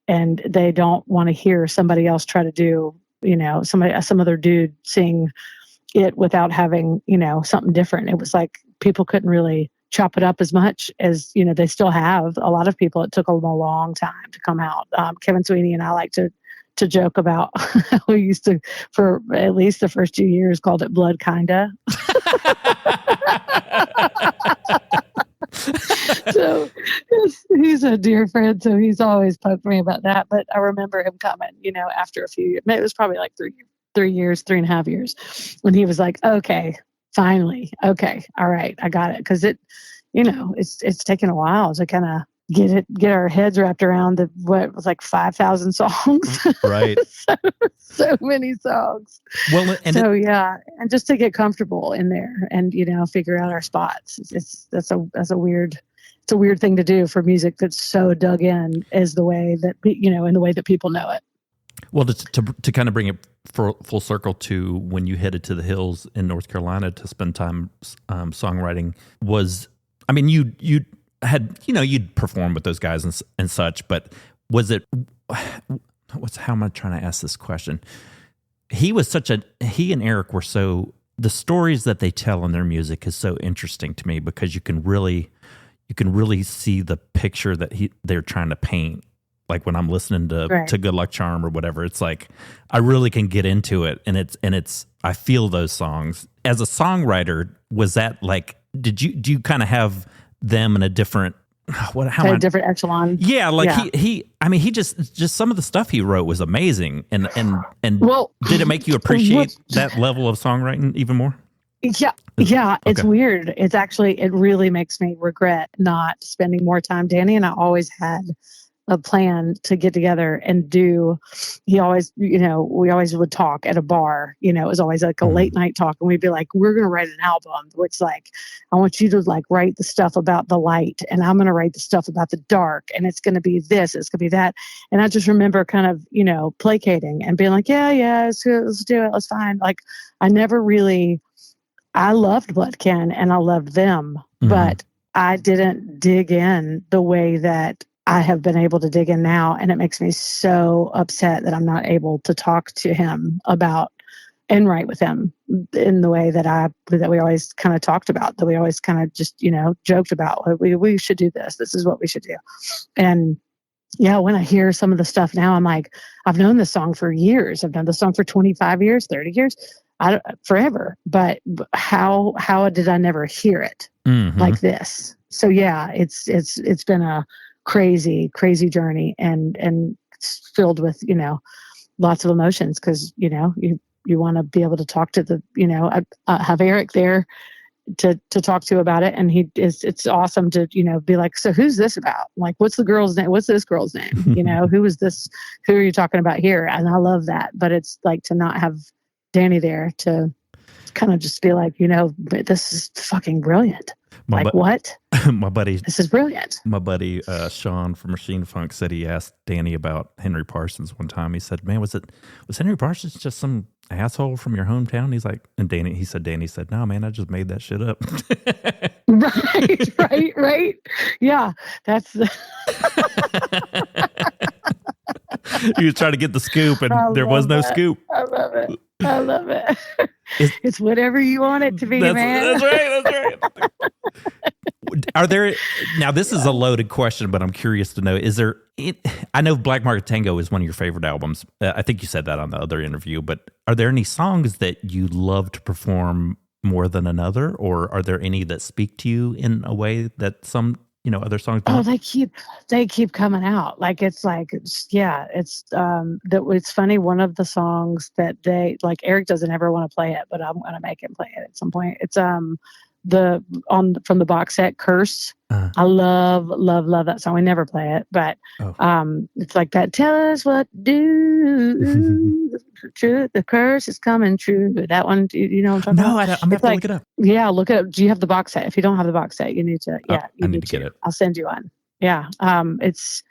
and they don't want to hear somebody else try to do, some other dude sing it without having, something different. It was like people couldn't really chop it up as much as, they still have. A lot of people, it took them a long time to come out. Kevin Sweeney and I like to joke about we used to, for at least the first 2 years, called it Blood Kinda. So he's a dear friend, so he's always poked me about that. But I remember him coming, after a few years. It was probably like 3.5 years, when he was like, okay, finally, okay, all right, I got it. Because it's taken a while to kind of get our heads wrapped around what was like 5,000 songs. Right. so many songs. Well, and and just to get comfortable in there and, figure out our spots. That's a weird thing to do for music that's so dug in as the way that, in the way that people know it. Well, to kind of bring it full circle to when you headed to the hills in North Carolina to spend time songwriting, you had, you'd perform with those guys and such, but was it, how am I trying to ask this question? He and Eric were the stories that they tell in their music is so interesting to me, because you can really see the picture that they're trying to paint. Like when I'm listening to Good Luck Charm or whatever, it's like, I really can get into it. And it's, I feel those songs. As a songwriter, was that like, do you kind of have them in a different, different echelon? Yeah. Like he just some of the stuff he wrote was amazing. And well, did it make you appreciate that level of songwriting even more? Yeah. Yeah. It's weird. It's actually, it really makes me regret not spending more time. Danny and I always had a plan to get together and we always would talk at a bar, it was always like a late night talk, and we'd be like, we're going to write an album, which like, I want you to like write the stuff about the light, and I'm going to write the stuff about the dark, and it's going to be this, it's going to be that. And I just remember kind of, placating and being like, yeah, let's do it. Let's find, like, I loved Bloodkin and I loved them, but I didn't dig in the way that I have been able to dig in now, and it makes me so upset that I'm not able to talk to him about and write with him in the way that we always kind of talked about, that we always kind of just, joked about. We should do this. This is what we should do. And yeah, when I hear some of the stuff now, I'm like, I've known this song for years. I've known the song for 25 years, 30 years, forever. But how did I never hear it like this? So yeah, it's been a crazy journey, and it's filled with lots of emotions, because you want to be able to talk to I have Eric there to talk to about it, and it's awesome to be like, so who's this about, like, what's the girl's name, what's this girl's name, who is this, who are you talking about here? And I love that. But it's like to not have Danny there to kind of just be like, this is fucking brilliant. What? My buddy, this is brilliant. My buddy Sean from Machine Funk said he asked Danny about Henry Parsons one time. He said, "Man, was Henry Parsons just some asshole from your hometown?" He's like, and Danny said, "No, man, I just made that shit up." Right. Yeah, that's. He was trying to get the scoop, and there was no scoop. I love it. It's whatever you want it to be, man. That's right. Are there, now this is a loaded question, but I'm curious to know, I know Black Market Tango is one of your favorite albums. I think you said that on the other interview, but are there any songs that you love to perform more than another? Or are there any that speak to you in a way that some other songs? Oh, they keep coming out. It's it's funny. One of the songs that Eric doesn't ever want to play it, but I'm going to make him play it at some point. It's from the box set Curse. I love that song. We never play it, but it's like that. Tell us what to do. Truth, the curse is coming true. That one, you know what I'm talking about? I'm going to look it up. Yeah, look it up. Do you have the box set? If you don't have the box set, you need to. Yeah, I need to get it. I'll send you one. Yeah, it's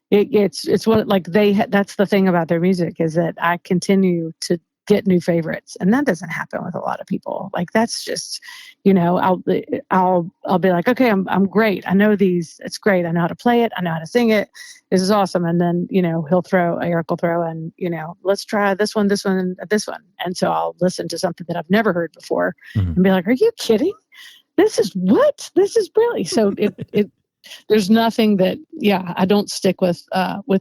what that's the thing about their music is that I continue to get new favorites, and that doesn't happen with a lot of people. That's just, I'll be like, okay, I'm great. I know these. It's great. I know how to play it. I know how to sing it. This is awesome. And then Eric will throw in, let's try this one, and this one. And so I'll listen to something that I've never heard before and be like, are you kidding? This is brilliant. So there's nothing that I don't stick with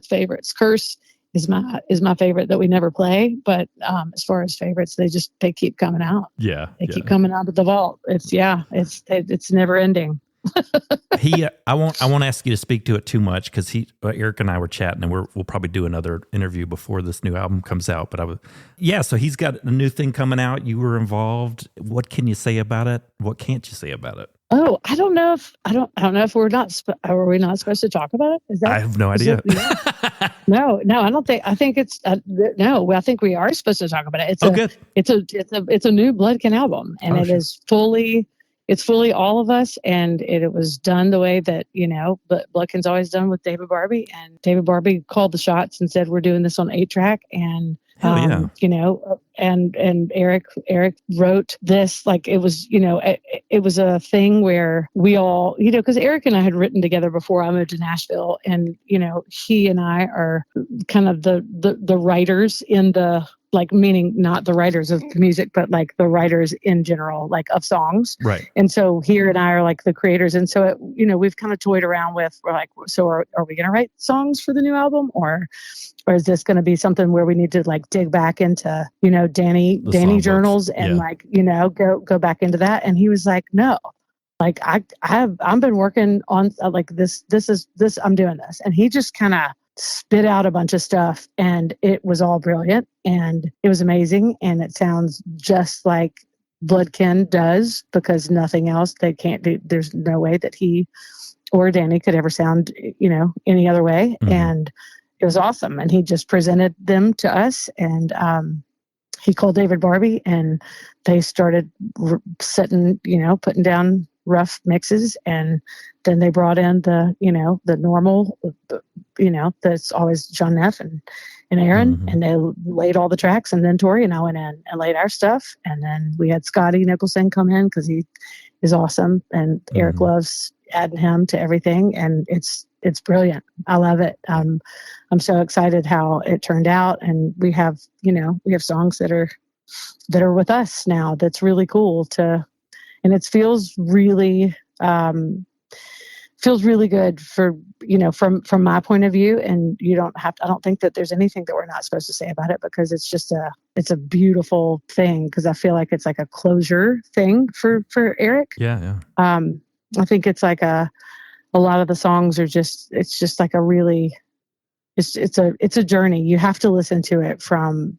favorites. Curse is my favorite that we never play, but as far as favorites, they keep coming out. They keep coming out of the vault. It's never ending. I won't ask you to speak to it too much because Eric and I were chatting, and we'll probably do another interview before this new album comes out. But so he's got a new thing coming out. You were involved. What can you say about it? What can't you say about it? Oh, I don't know if are we not supposed to talk about it? I have no idea. No, I don't think. I think it's no. I think we are supposed to talk about it. Good. It's a new Bloodkin album, and is fully. It's fully all of us, and it was done the way that, Bloodkin's always done with David Barbie. And David Barbie called the shots and said, we're doing this on 8-track. And, and Eric wrote this, it was, it was a thing where we all, because Eric and I had written together before I moved to Nashville. And, he and I are kind of the writers in the, meaning not the writers of the music, but the writers in general, of songs. Right. And so here and I are the creators. And so, we've kind of toyed around with, we're so are we going to write songs for the new album or is this going to be something where we need to dig back into, Danny journals and go back into that. And he was like, no, I've been working on this, I'm doing this. And he just kind of spit out a bunch of stuff, and it was all brilliant, and it was amazing, and it sounds just like Bloodkin does, because nothing else they can't do. There's no way that he or Danny could ever sound, any other way. Mm-hmm. And it was awesome. And he just presented them to us, and he called David Barbie, and they started putting down rough mixes, and then they brought in the normal, that's always John Neff and Aaron, and they laid all the tracks, and then Tori and I went in and laid our stuff, and then we had Scotty Nicholson come in because he is awesome, and Eric loves adding him to everything, and it's brilliant. I love it. I'm so excited how it turned out, and we have songs that are with us now. That's really cool and it feels really good for, from my point of view. And I don't think that there's anything that we're not supposed to say about it, because it's just it's a beautiful thing. Because I feel like it's a closure thing for Eric. Yeah. I think it's a lot of the songs are it's a journey. You have to listen to it from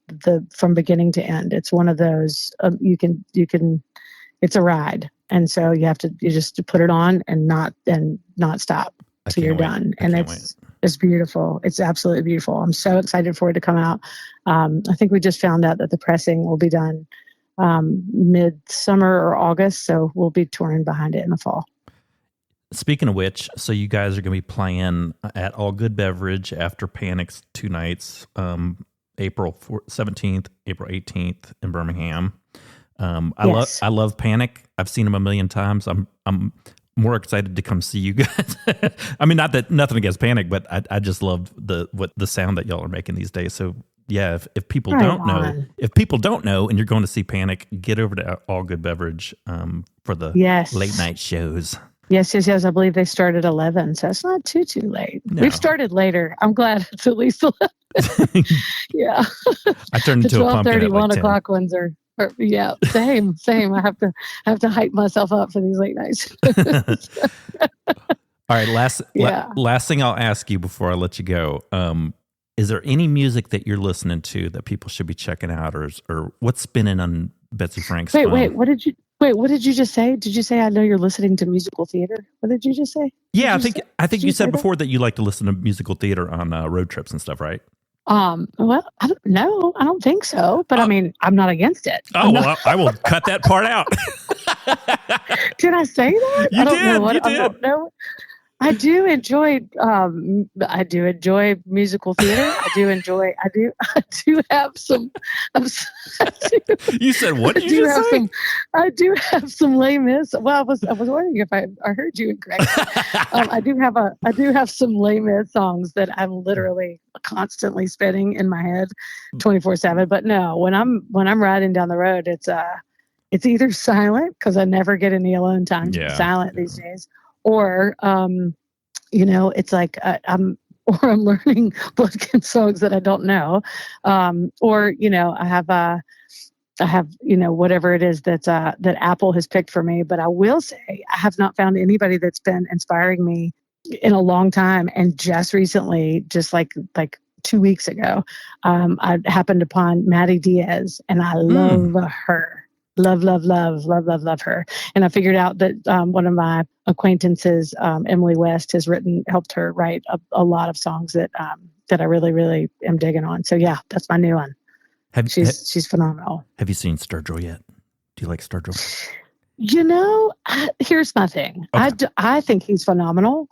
beginning to end. It's one of those, you can, it's a ride. And so you just put it on and not stop till you're done. And it's beautiful. It's absolutely beautiful. I'm so excited for it to come out. I think we just found out that the pressing will be done mid-summer or August. So we'll be touring behind it in the fall. Speaking of which, so you guys are going to be playing at All Good Beverage after Panic's 2 nights, April 17th, April 18th in Birmingham. I love Panic. I've seen them a million times. I'm more excited to come see you guys. I mean, nothing against Panic, but I just love the sound that y'all are making these days. So yeah, if people don't know, and you're going to see Panic, get over to All Good Beverage for the late night shows. Yes. I believe they start at 11, so it's not too late. No. We've started later. I'm glad it's at least 11. Yeah. I turned into a pumpkin at 1 o'clock ones are. Yeah, same. I have to hype myself up for these late nights. All right, Yeah. last thing I'll ask you before I let you go. Is there any music that you're listening to that people should be checking out, or what's spinning on Betsy Franck's phone? Wait, what did you just say? Did you say I know you're listening to musical theater? What did you just say? Yeah, I think you said say before that you like to listen to musical theater on road trips and stuff, right? Well, I don't think so, but I mean, I'm not against it. I will cut that part out. Did I say that? You I don't did. know what, You I did. don't know. I do enjoy musical theater. I do have some. You said what did you just say? I do have some Les Mis. Well, I was wondering if I heard you incorrectly. I do have some Les Mis songs that I'm literally constantly spinning in my head, 24/7. But no, when I'm riding down the road, it's either silent because I never get any alone time. Yeah. Silent these days. Or, it's like I'm learning Bloodkin songs that I don't know, or I have whatever it is that Apple has picked for me. But I will say I have not found anybody that's been inspiring me in a long time. And just recently, just like 2 weeks ago, I happened upon Maddie Diaz, and I love her. Love her. And I figured out that one of my acquaintances, Emily West, helped her write a lot of songs that I really, really am digging on. So yeah, that's my new one. She's phenomenal. Have you seen Sturgill yet? Do you like Sturgill? Here's my thing. Okay. I think he's phenomenal.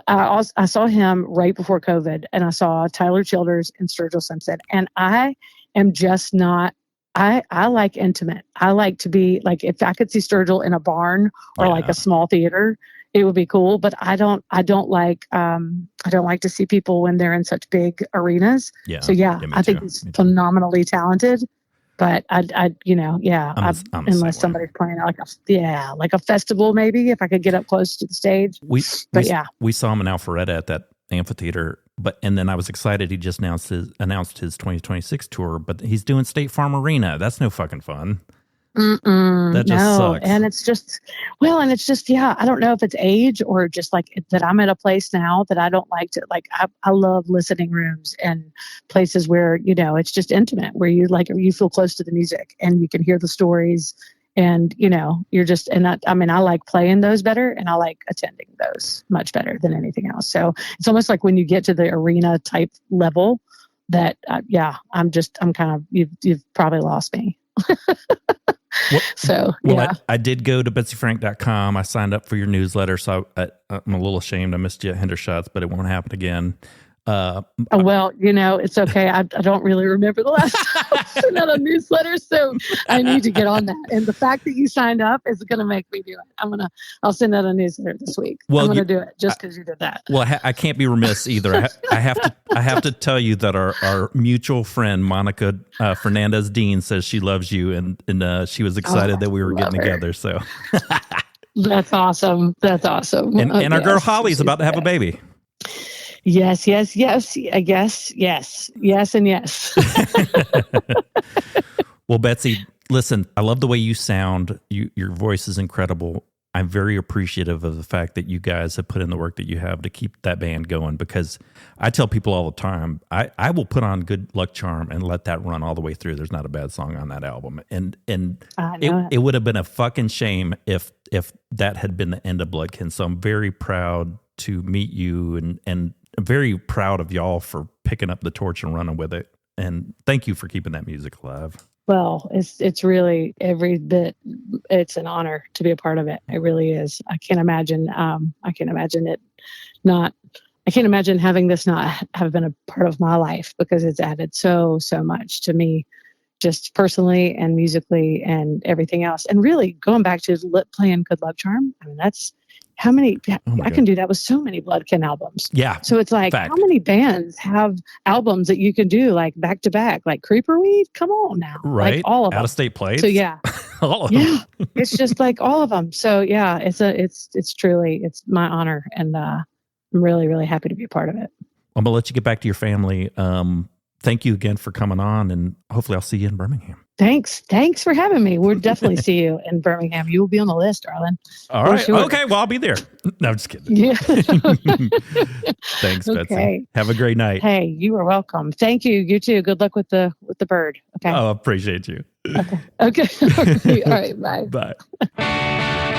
I saw him right before COVID, and I saw Tyler Childers and Sturgill Simpson, and I am just not. I like intimate. I like to be like, if I could see Sturgill in a barn or like a small theater, it would be cool. But I don't like to see people when they're in such big arenas. Yeah. So yeah, I think he's phenomenally talented. But unless somebody's playing like a festival, maybe if I could get up close to the stage. We saw him in Alpharetta at that amphitheater. And then I was excited. He just announced his 2026 tour, but he's doing State Farm Arena. That's no fucking fun. That just sucks. And it's just, I don't know if it's age or just like that I'm at a place now that I don't like to, like, I love listening rooms and places where, it's just intimate, where you feel close to the music and you can hear the stories. And, you're just, and I like playing those better, and I like attending those much better than anything else. So it's almost like when you get to the arena type level that, I'm kind of, you've probably lost me. I did go to betsyfrank.com. I signed up for your newsletter. So I'm a little ashamed. I missed you at Hendershots, but it won't happen again. It's okay. I don't really remember the last time I sent out a newsletter, so I need to get on that. And the fact that you signed up is going to make me do it. I'll send out a newsletter this week. Well, I'm going to do it just because you did that. Well, I can't be remiss either. I have to tell you that our mutual friend Monica Fernandez Dean says she loves you, and she was excited that we were getting together. So that's awesome. That's awesome. And our girl Holly's about to have a baby. Yes. I guess yes, and yes. Well, Betsy, listen, I love the way you sound. Your voice is incredible. I'm very appreciative of the fact that you guys have put in the work that you have to keep that band going, because I tell people all the time, I will put on Good Luck Charm and let that run all the way through. There's not a bad song on that album. And it would have been a fucking shame if that had been the end of Bloodkin. So I'm very proud to meet you, and I'm very proud of y'all for picking up the torch and running with it. And thank you for keeping that music alive. Well, it's really every bit. It's an honor to be a part of it. It really is. I can't imagine having this not have been a part of my life, because it's added so much to me, just personally and musically and everything else. And really going back to playing Good Luck Charm. I mean, that's how many I can do that with so many Bloodkin albums. Yeah. So it's like, how many bands have albums that you can do like back to back, like Creeperweed? Come on now. Right. Like all of them. Out of state plays. So yeah. All of them. It's just like all of them. So yeah, it's truly my honor, and I'm really, really happy to be a part of it. I'm gonna let you get back to your family. thank you again for coming on, and hopefully I'll see you in Birmingham. Thanks for having me. We'll definitely see you in Birmingham. You will be on the list, darling. All right. Sure. Okay. Well, I'll be there. No, I'm just kidding. Yeah. Thanks, Betsy. Have a great night. Hey, you are welcome. Thank you. You too. Good luck with the bird. Okay. Oh, I appreciate you. Okay. All right. Bye. Bye.